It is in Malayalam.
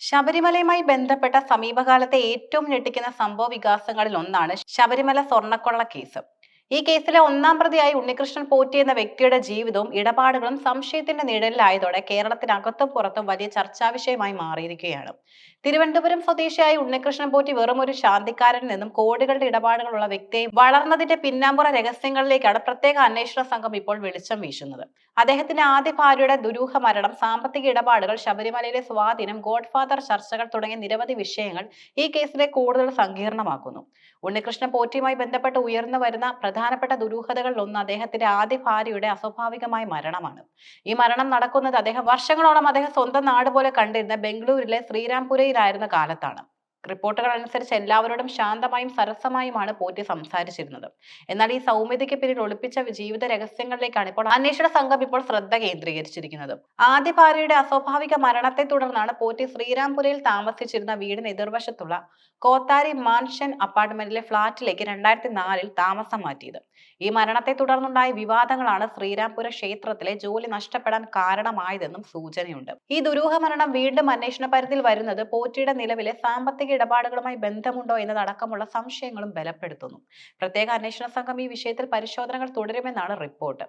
ശബരിമലയുമായി ബന്ധപ്പെട്ട സമീപകാലത്തെ ഏറ്റവും ഞെട്ടിക്കുന്ന സംഭവ വികാസങ്ങളിൽ ഒന്നാണ് ശബരിമല സ്വർണ്ണക്കൊള്ള കേസ്. ഈ കേസിലെ ഒന്നാം പ്രതിയായി ഉണ്ണികൃഷ്ണൻ പോറ്റി എന്ന വ്യക്തിയുടെ ജീവിതവും ഇടപാടുകളും സംശയത്തിന്റെ നിഴലിലായതോടെ കേരളത്തിനകത്തും പുറത്തും വലിയ ചർച്ചാ വിഷയമായി മാറിയിരിക്കുകയാണ്. തിരുവനന്തപുരം സ്വദേശിയായ ഉണ്ണികൃഷ്ണൻ പോറ്റി വെറും ഒരു ശാന്തിക്കാരനിൽ നിന്നും കോടികളുടെ ഇടപാടുകളുള്ള വ്യക്തിയെ വളർന്നതിന്റെ പിന്നാമ്പുറ രഹസ്യങ്ങളിലേക്കാണ് പ്രത്യേക അന്വേഷണ സംഘം ഇപ്പോൾ വെളിച്ചം വീശുന്നത്. അദ്ദേഹത്തിന്റെ ആദ്യ ഭാര്യയുടെ ദുരൂഹ മരണം, സാമ്പത്തിക ഇടപാടുകൾ, ശബരിമലയിലെ സ്വാധീനം, ഗോഡ്ഫാദർ ചർച്ചകൾ തുടങ്ങിയ നിരവധി വിഷയങ്ങൾ ഈ കേസിലെ കൂടുതൽ സങ്കീർണമാക്കുന്നു. ഉണ്ണികൃഷ്ണൻ പോറ്റിയുമായി ബന്ധപ്പെട്ട് ഉയർന്നു വരുന്ന പ്രധാനപ്പെട്ട ദുരൂഹതകളിൽ ഒന്ന് അദ്ദേഹത്തിന്റെ ആദ്യ ഭാര്യയുടെ അസ്വാഭാവികമായ മരണമാണ്. ഈ മരണം നടക്കുന്നത് വർഷങ്ങളോളം അദ്ദേഹം സ്വന്തം നാട് പോലെ കണ്ടിരുന്ന ബംഗളൂരിലെ ശ്രീരാംപുരയിലായിരുന്ന കാലത്താണ്. റിപ്പോർട്ടുകൾ അനുസരിച്ച് എല്ലാവരോടും ശാന്തമായും സരസമായുമാണ് പോറ്റി സംസാരിച്ചിരുന്നത്. എന്നാൽ ഈ സൗമ്യതയ്ക്ക് പിന്നിൽ ഒളിപ്പിച്ച ജീവിത രഹസ്യങ്ങളിലേക്കാണ് ഇപ്പോൾ അന്വേഷണ സംഘം ഇപ്പോൾ ശ്രദ്ധ കേന്ദ്രീകരിച്ചിരിക്കുന്നത്. ആദ്യ ഭാര്യയുടെ അസ്വാഭാവിക മരണത്തെ തുടർന്നാണ് പോറ്റി ശ്രീരാംപുരയിൽ താമസിച്ചിരുന്ന വീടിന് എതിർവശത്തുള്ള കോത്താരി മാൻഷൻ അപ്പാർട്ട്മെന്റിലെ ഫ്ളാറ്റിലേക്ക് 2004-ൽ താമസം മാറ്റിയത്. ഈ മരണത്തെ തുടർന്നുണ്ടായ വിവാദങ്ങളാണ് ശ്രീരാംപുര ക്ഷേത്രത്തിലെ ജോലി നഷ്ടപ്പെടാൻ കാരണമായതെന്നും സൂചനയുണ്ട്. ഈ ദുരൂഹ മരണം വീണ്ടും അന്വേഷണ പരിധിയിൽ വരുന്നത് പോറ്റിയുടെ നിലവിലെ സാമ്പത്തിക ഇടപാടുകളുമായി ബന്ധമുണ്ടോ എന്നതടക്കമുള്ള സംശയങ്ങളും ബലപ്പെടുത്തുന്നു. പ്രത്യേക അന്വേഷണ സംഘം ഈ വിഷയത്തിൽ പരിശോധനകൾ തുടരുമെന്നാണ് റിപ്പോർട്ട്.